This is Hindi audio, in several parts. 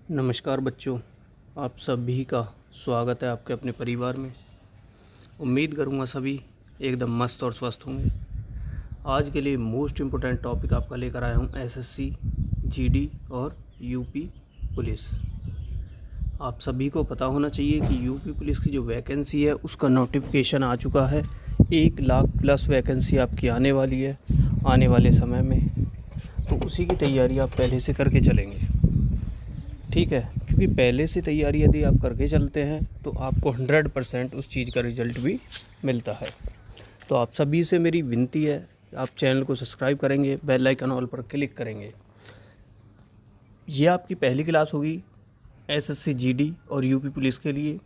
नमस्कार बच्चों, आप सभी का स्वागत है आपके अपने परिवार में। उम्मीद करूंगा सभी एकदम मस्त और स्वस्थ होंगे। आज के लिए मोस्ट इम्पोर्टेंट टॉपिक आपका लेकर आया हूं एसएससी, जीडी और यूपी पुलिस। आप सभी को पता होना चाहिए कि यूपी पुलिस की जो वैकेंसी है उसका नोटिफिकेशन आ चुका है। 1 लाख प्लस वैकेंसी आपकी आने वाली है आने वाले समय में, तो उसी की तैयारी आप पहले से करके चलेंगे, ठीक है। क्योंकि पहले से तैयारी यदि आप करके चलते हैं तो आपको 100% उस चीज़ का रिजल्ट भी मिलता है। तो आप सभी से मेरी विनती है, आप चैनल को सब्सक्राइब करेंगे, बेल आइकन ऑल पर क्लिक करेंगे। ये आपकी पहली क्लास होगी एसएससी, जीडी और यूपी पुलिस के लिए।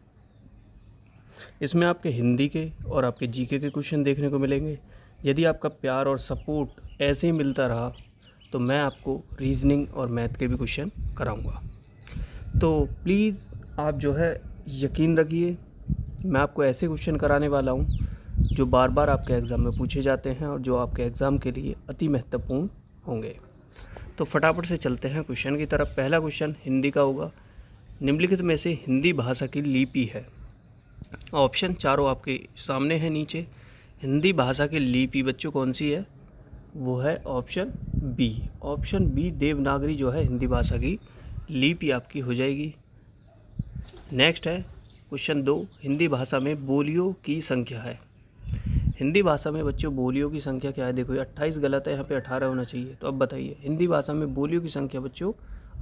इसमें आपके हिंदी के और आपके जीके के क्वेश्चन देखने को मिलेंगे। यदि आपका प्यार और सपोर्ट ऐसे ही मिलता रहा तो मैं आपको रीजनिंग और मैथ के भी क्वेश्चन कराऊँगा। तो प्लीज़ आप जो है यकीन रखिए, मैं आपको ऐसे क्वेश्चन कराने वाला हूँ जो बार बार आपके एग्ज़ाम में पूछे जाते हैं और जो आपके एग्ज़ाम के लिए अति महत्वपूर्ण होंगे। तो फटाफट से चलते हैं क्वेश्चन की तरफ। पहला क्वेश्चन हिंदी का होगा। निम्नलिखित में से हिंदी भाषा की लिपि है। ऑप्शन चारों आपके सामने है नीचे। हिंदी भाषा की लिपि बच्चों कौन सी है? वो है option B. Option B Devanagari जो है हिंदी भाषा की लिपि आपकी हो जाएगी। नेक्स्ट है क्वेश्चन 2। हिंदी भाषा में बोलियों की संख्या है। हिंदी भाषा में बच्चों बोलियों की संख्या क्या है? देखो ये 28 गलत है, यहाँ पे 18 होना चाहिए। तो अब बताइए, हिंदी भाषा में बोलियों की संख्या बच्चों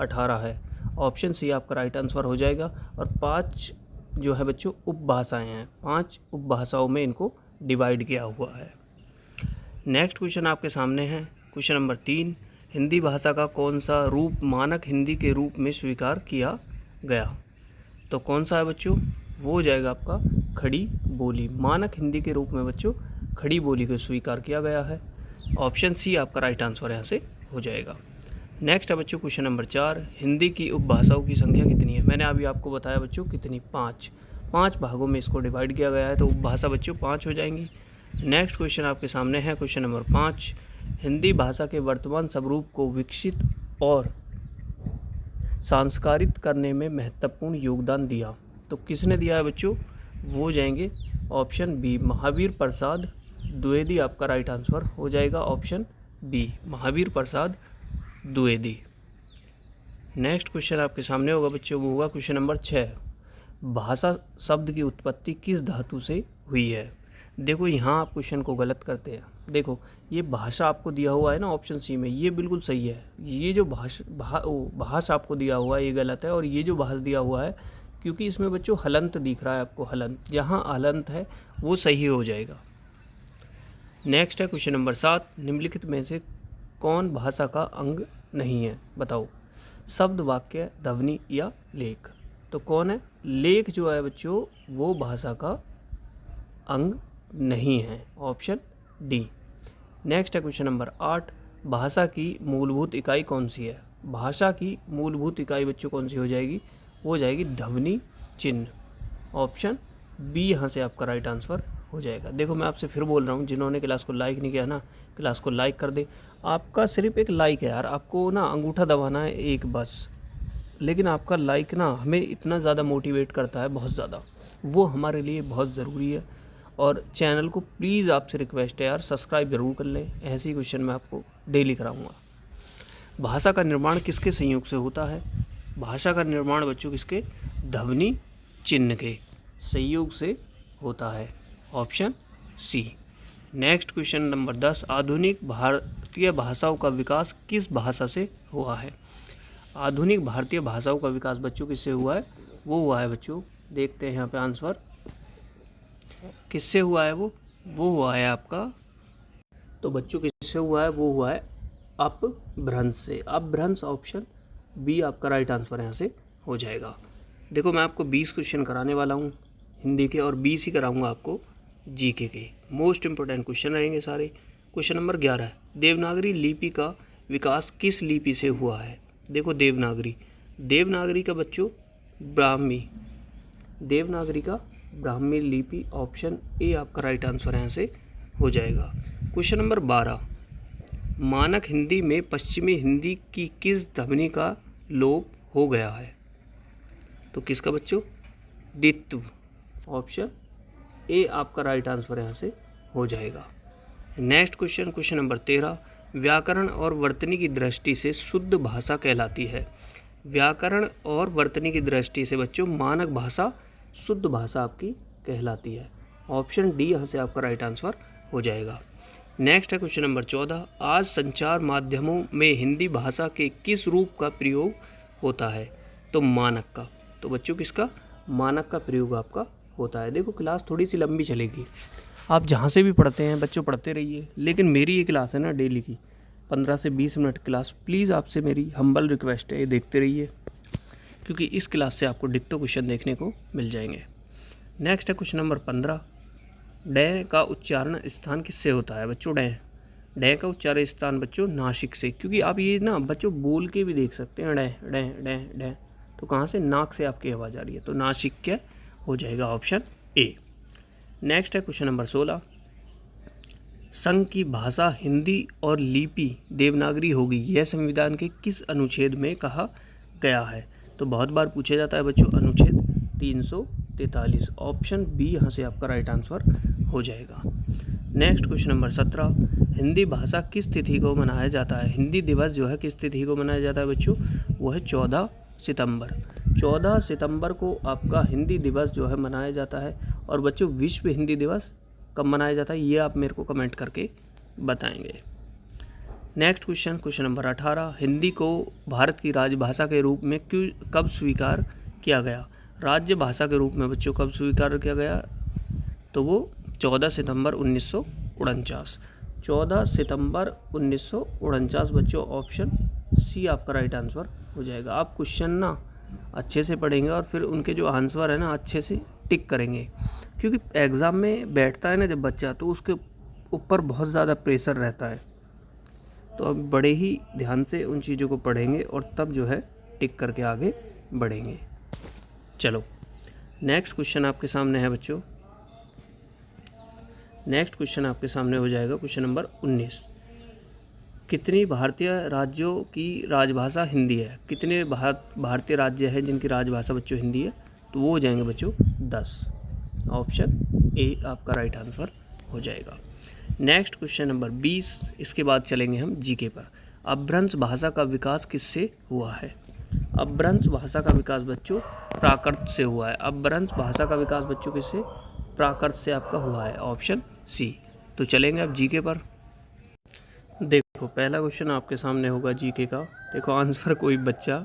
18 है। ऑप्शन सी आपका राइट आंसर हो जाएगा। और 5 जो है बच्चों उपभाषाएँ हैं, 5 उपभाषाओं में इनको डिवाइड किया हुआ है। नेक्स्ट क्वेश्चन आपके सामने है क्वेश्चन नंबर 3। हिंदी भाषा का कौन सा रूप मानक हिंदी के रूप में स्वीकार किया गया? तो कौन सा है बच्चों? वो हो जाएगा आपका खड़ी बोली। मानक हिंदी के रूप में बच्चों खड़ी बोली को स्वीकार किया गया है। ऑप्शन सी आपका राइट आंसर यहाँ से हो जाएगा। नेक्स्ट है बच्चों क्वेश्चन नंबर 4। हिंदी की उपभाषाओं की संख्या कितनी है? मैंने अभी आपको बताया बच्चों कितनी, 5 भागों में इसको डिवाइड किया गया है, तो उपभाषा बच्चों 5 हो जाएंगी। नेक्स्ट क्वेश्चन आपके सामने है क्वेश्चन नंबर 5। हिंदी भाषा के वर्तमान स्वरूप को विकसित और संस्कारित करने में महत्वपूर्ण योगदान दिया। तो किसने दिया है बच्चों? वो हो जाएंगे ऑप्शन बी महावीर प्रसाद द्विवेदी। आपका राइट आंसर हो जाएगा option B Mahavir Prasad Dwivedi. Next question आपके सामने होगा बच्चों, वो होगा क्वेश्चन नंबर 6। भाषा शब्द की उत्पत्ति किस धातु से हुई है? देखो यहाँ आप क्वेश्चन को गलत करते हैं। देखो ये भाषा आपको दिया हुआ है ना ऑप्शन सी में, ये बिल्कुल सही है। ये जो भाषा आपको दिया हुआ है ये गलत है। और ये जो भाषा दिया हुआ है, क्योंकि इसमें बच्चों हलंत दिख रहा है आपको, हलंत, जहाँ हलंत है वो सही हो जाएगा। नेक्स्ट है क्वेश्चन नंबर 7। निम्नलिखित में से कौन भाषा का अंग नहीं है? बताओ, शब्द, वाक्य, ध्वनि या लेख? तो कौन है? लेख जो है बच्चों वो भाषा का अंग नहीं है, ऑप्शन डी। नेक्स्ट है क्वेश्चन नंबर 8। भाषा की मूलभूत इकाई कौन सी है? भाषा की मूलभूत इकाई बच्चों कौन सी हो जाएगी? वो हो जाएगी ध्वनि चिन्ह। ऑप्शन बी यहाँ से आपका राइट आंसर हो जाएगा। देखो मैं आपसे फिर बोल रहा हूँ, जिन्होंने क्लास को लाइक नहीं किया ना, क्लास को लाइक कर दे। आपका सिर्फ एक लाइक है यार, आपको ना अंगूठा दबाना है एक बस। लेकिन आपका लाइक ना हमें इतना ज़्यादा मोटिवेट करता है, बहुत ज़्यादा, वो हमारे लिए बहुत ज़रूरी है। और चैनल को प्लीज़ आपसे रिक्वेस्ट है यार, सब्सक्राइब ज़रूर कर लें। ऐसे ही क्वेश्चन मैं आपको डेली कराऊंगा। भाषा का निर्माण किसके संयोग से होता है? भाषा का निर्माण बच्चों किसके? ध्वनि चिन्ह के संयोग से होता है, option C. Next question number 10। आधुनिक भारतीय भाषाओं का विकास किस भाषा से हुआ है? आधुनिक भारतीय भाषाओं का विकास बच्चों किससे हुआ है? वो हुआ है बच्चों, देखते हैं यहाँ पे आंसर किससे हुआ है। वो हुआ है आपका, तो बच्चों किससे हुआ है? वो हुआ है अपभ्रंश से। अपभ्रंश ऑप्शन बी आपका राइट आंसर यहाँ से हो जाएगा। देखो मैं आपको 20 क्वेश्चन कराने वाला हूँ हिंदी के, और 20 ही कराऊंगा आपको जीके के। मोस्ट इंपॉर्टेंट क्वेश्चन रहेंगे सारे। Question number 11। देवनागरी लिपि का विकास किस लिपि से हुआ है? देखो देवनागरी का बच्चों ब्राह्मी, देवनागरी का ब्राह्मी लिपि, ऑप्शन ए आपका राइट आंसर यहाँ से हो जाएगा। Question number 12। मानक हिंदी में पश्चिमी हिंदी की किस ध्वनि का लोप हो गया है? तो किसका बच्चों, द्वित्व, ऑप्शन ए आपका राइट आंसर यहाँ से हो जाएगा। नेक्स्ट क्वेश्चन, क्वेश्चन नंबर 13, व्याकरण और वर्तनी की दृष्टि से शुद्ध भाषा कहलाती है। व्याकरण और वर्तनी की दृष्टि से बच्चों मानक भाषा शुद्ध भाषा आपकी कहलाती है। ऑप्शन डी यहाँ से आपका राइट आंसर हो जाएगा। नेक्स्ट है क्वेश्चन नंबर 14, आज संचार माध्यमों में हिंदी भाषा के किस रूप का प्रयोग होता है। तो मानक का। तो बच्चों किसका, मानक का प्रयोग आपका होता है। देखो क्लास थोड़ी सी लंबी चलेगी, आप जहाँ से भी पढ़ते हैं बच्चों पढ़ते रहिए, लेकिन मेरी ये क्लास है ना डेली की 15 से 20 मिनट क्लास, प्लीज़ आपसे मेरी हम्बल रिक्वेस्ट है, ये देखते रहिए, क्योंकि इस क्लास से आपको डिक्टो क्वेश्चन देखने को मिल जाएंगे। नेक्स्ट है क्वेश्चन नंबर 15, डे का उच्चारण स्थान किससे होता है बच्चों। डे का उच्चारण स्थान बच्चों नासिक से, क्योंकि आप ये ना बच्चों बोल के भी देख सकते हैं डे डे डे डे, तो कहाँ से, नाक से आपकी आवाज़ आ रही है, तो नासिक क्या हो जाएगा, ऑप्शन ए। नेक्स्ट है क्वेश्चन नंबर 16, संघ की भाषा हिंदी और लिपि देवनागरी होगी, यह संविधान के किस अनुच्छेद में कहा गया है। तो बहुत बार पूछा जाता है बच्चों, अनुच्छेद 343, ऑप्शन बी यहाँ से आपका राइट आंसर हो जाएगा। नेक्स्ट क्वेश्चन नंबर 17, हिंदी भाषा किस तिथि को मनाया जाता है। हिंदी दिवस जो है किस तिथि को मनाया जाता है बच्चों, वो है 14 सितंबर। 14 सितंबर को आपका हिंदी दिवस जो है मनाया जाता है। और बच्चों विश्व हिंदी दिवस कब मनाया जाता है, ये आप मेरे को कमेंट करके बताएंगे। Next question, question number 18, Hindi को भारत की राजभाषा के रूप में कब स्वीकार किया गया। राज्य भाषा के रूप में बच्चों कब स्वीकार किया गया, तो वो 14 सितंबर 1949। 14 सितंबर 1949 बच्चों, ऑप्शन सी आपका राइट आंसर हो जाएगा। आप क्वेश्चन ना अच्छे से पढ़ेंगे और फिर उनके जो आंसर है ना अच्छे से टिक करेंगे, क्योंकि एग्ज़ाम में बैठता है ना जब बच्चा, तो उसके ऊपर बहुत ज़्यादा प्रेशर रहता है, तो अब बड़े ही ध्यान से उन चीज़ों को पढ़ेंगे और तब जो है टिक करके आगे बढ़ेंगे। चलो नेक्स्ट क्वेश्चन आपके सामने है बच्चों। नेक्स्ट क्वेश्चन आपके सामने हो जाएगा क्वेश्चन नंबर 19, कितनी भारतीय राज्यों की राजभाषा हिंदी है। कितने भारतीय राज्य हैं जिनकी राजभाषा बच्चों हिंदी है, तो वो हो जाएंगे बच्चों 10, ऑप्शन ए आपका राइट आंसर हो जाएगा। नेक्स्ट क्वेश्चन नंबर 20, इसके बाद चलेंगे हम जीके पर। अपभ्रंश भाषा का विकास किससे हुआ है। अपभ्रंश भाषा का विकास बच्चों प्राकृत से हुआ है। अपभ्रंश भाषा का विकास बच्चों किससे, प्राकृत से आपका हुआ है, ऑप्शन सी। तो चलेंगे अब जीके पर। देखो पहला क्वेश्चन आपके सामने होगा जीके का। देखो आंसर कोई बच्चा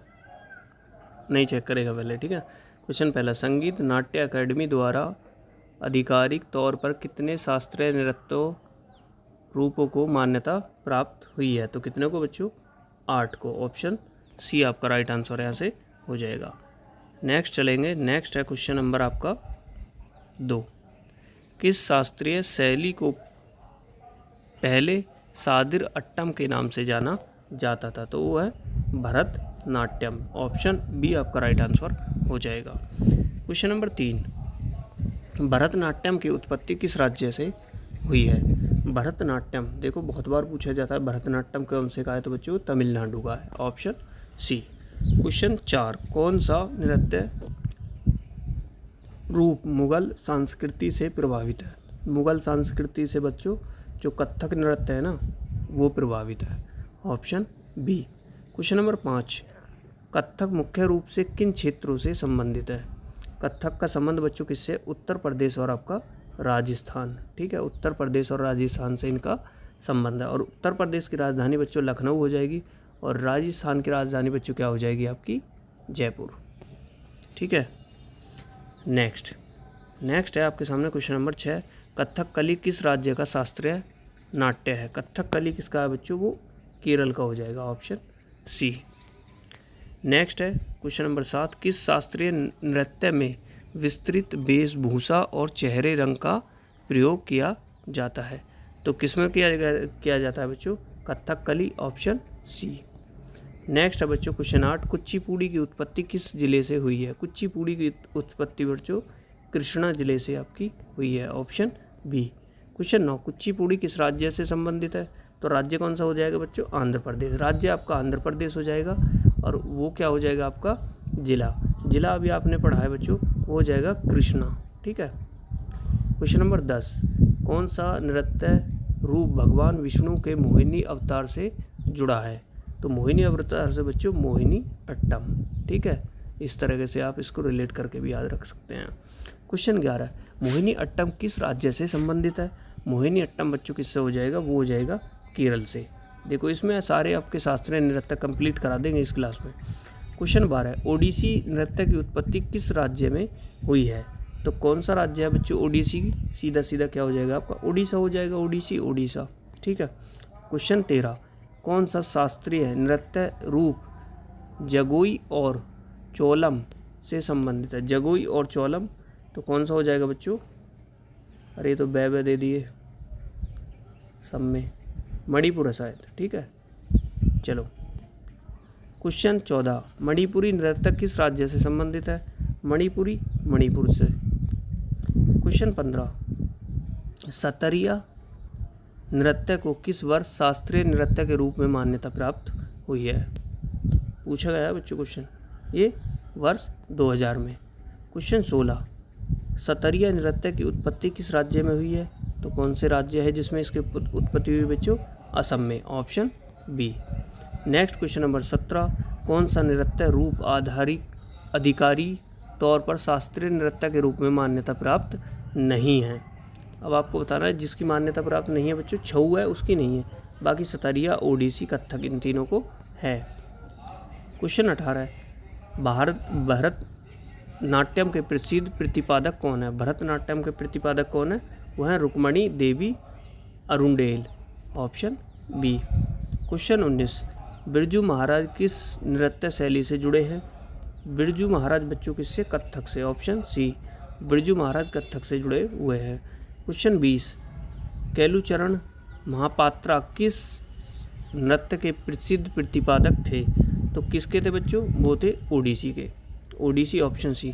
नहीं चेक करेगा पहले, ठीक है। क्वेश्चन पहला, संगीत नाट्य अकेडमी द्वारा आधिकारिक तौर पर कितने शास्त्रीय नृत्य रूपों को मान्यता प्राप्त हुई है। तो कितने को बच्चों, 8 को, ऑप्शन सी आपका राइट आंसर यहाँ से हो जाएगा। नेक्स्ट चलेंगे। नेक्स्ट है क्वेश्चन नंबर आपका 2, किस शास्त्रीय शैली को पहले सादिर अट्टम के नाम से जाना जाता था। तो वो है भरतनाट्यम, ऑप्शन बी आपका राइट आंसर हो जाएगा। क्वेश्चन नंबर 3, भरतनाट्यम की उत्पत्ति किस राज्य से हुई है। भरतनाट्यम देखो बहुत बार पूछा जाता है, भरतनाट्यम कौन से का है, तो बच्चों तमिलनाडु का है, ऑप्शन सी। क्वेश्चन 4, कौन सा नृत्य रूप मुगल संस्कृति से प्रभावित है। मुगल संस्कृति से बच्चों जो कथक नृत्य है ना वो प्रभावित है, option B. Question number 5, Kathak मुख्य रूप से किन क्षेत्रों से संबंधित है। कथक का संबंध बच्चों किससे, उत्तर प्रदेश और आपका राजस्थान, ठीक है। उत्तर प्रदेश और राजस्थान से इनका संबंध है। और उत्तर प्रदेश की राजधानी बच्चों लखनऊ हो जाएगी और राजस्थान की राजधानी बच्चों क्या हो जाएगी आपकी, जयपुर, ठीक है। नेक्स्ट है आपके सामने क्वेश्चन नंबर 6, कथकली किस राज्य का शास्त्रीय नाट्य है। कथकली किसका है बच्चों, वो केरल का हो जाएगा, ऑप्शन सी। नेक्स्ट है क्वेश्चन नंबर 7, किस शास्त्रीय नृत्य में विस्तृत वेशभूषा और चेहरे रंग का प्रयोग किया जाता है। तो किस में किया जाता है बच्चों, कथकली, ऑप्शन सी। नेक्स्ट है बच्चों क्वेश्चन 8, कुचिपुड़ी की उत्पत्ति किस जिले से हुई है। कुचिपुड़ी की उत्पत्ति बच्चों कृष्णा जिले से आपकी हुई है, ऑप्शन बी। क्वेश्चन 9, कुचिपुड़ी किस राज्य से संबंधित है। तो राज्य कौन सा हो जाएगा बच्चों, आंध्र प्रदेश। राज्य आपका आंध्र प्रदेश हो जाएगा और वो क्या हो जाएगा आपका जिला, जिला अभी आपने पढ़ा है बच्चों, वो हो जाएगा कृष्णा। ठीक है। क्वेश्चन नंबर 10, कौन सा नृत्य रूप भगवान विष्णु के मोहिनी अवतार से जुड़ा है? तो मोहिनी अवतार से बच्चों मोहिनी अट्टम। ठीक है, इस तरीके से आप इसको रिलेट करके भी याद रख सकते हैं। क्वेश्चन 11, मोहिनी अट्टम किस राज्य से संबंधित है? मोहिनी अट्टम बच्चों किससे हो जाएगा? वो हो जाएगा केरल से। देखो इसमें सारे आपके शास्त्रीय नृत्य कंप्लीट करा देंगे इस क्लास में। क्वेश्चन 12, ओडिसी नृत्य की उत्पत्ति किस राज्य में हुई है? तो कौन सा राज्य है बच्चों ओडिसी की? सीधा सीधा क्या हो जाएगा आपका? उड़ीसा हो जाएगा, ओडिसी ओडिशा। ठीक है। क्वेश्चन 13, कौन सा शास्त्रीय नृत्य रूप जगोई और चोलम से संबंधित है? जगोई और चोलम, तो कौन सा हो जाएगा बच्चों? अरे तो बे दे दिए सब में, मणिपुर है शायद। ठीक है, चलो। क्वेश्चन 14, मणिपुरी नृत्य किस राज्य से संबंधित है? मणिपुरी मणिपुर से। क्वेश्चन 15, सतरिया नृत्य को किस वर्ष शास्त्रीय नृत्य के रूप में मान्यता प्राप्त हुई है? पूछा गया है बच्चों क्वेश्चन, ये वर्ष 2000 में। क्वेश्चन 16, सतरिया नृत्य की उत्पत्ति किस राज्य में हुई है? तो कौन से राज्य है जिसमें इसकी उत्पत्ति हुई बच्चों? असम में, option B. Next question number 17, कौन सा नृत्य रूप अधिकारी तौर पर शास्त्रीय नृत्य के रूप में मान्यता प्राप्त नहीं है? अब आपको बताना है जिसकी मान्यता प्राप्त नहीं है बच्चों, छऊ है उसकी नहीं है, बाकी सतरिया, ओडिसी, कथक इन तीनों को है। क्वेश्चन 18, भरतनाट्यम के प्रसिद्ध प्रतिपादक कौन है? भरतनाट्यम के प्रतिपादक कौन है? वह है Rukmini Devi Arundale, option B. Question 19, Birju Maharaj किस नृत्य शैली से जुड़े हैं? बिरजू महाराज बच्चों किससे? कथक से, ऑप्शन सी। बिरजू महाराज कथक से जुड़े हुए हैं। क्वेश्चन 20, केलुचरण महापात्रा किस नृत्य के प्रसिद्ध प्रतिपादक थे? तो किसके थे बच्चों? वो थे ओडिसी के, ओडिसी, ऑप्शन सी।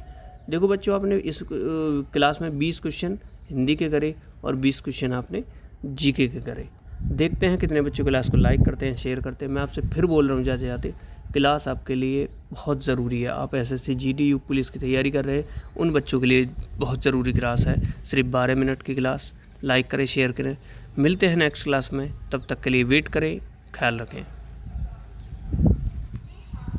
देखो बच्चों आपने इस क्लास में 20 क्वेश्चन हिंदी के करे और 20 क्वेश्चन आपने जीके के करे। देखते हैं कितने बच्चों क्लास को लाइक करते हैं, शेयर करते हैं। मैं आपसे फिर बोल रहा हूँ जाते जाते, क्लास आपके लिए बहुत ज़रूरी है। आप एसएससी जीडी पुलिस की तैयारी कर रहे हैं, उन बच्चों के लिए बहुत ज़रूरी क्लास है। सिर्फ 12 मिनट की क्लास। लाइक करें, शेयर करें। मिलते हैं नेक्स्ट क्लास में, तब तक के लिए वेट करें। ख्याल रखें।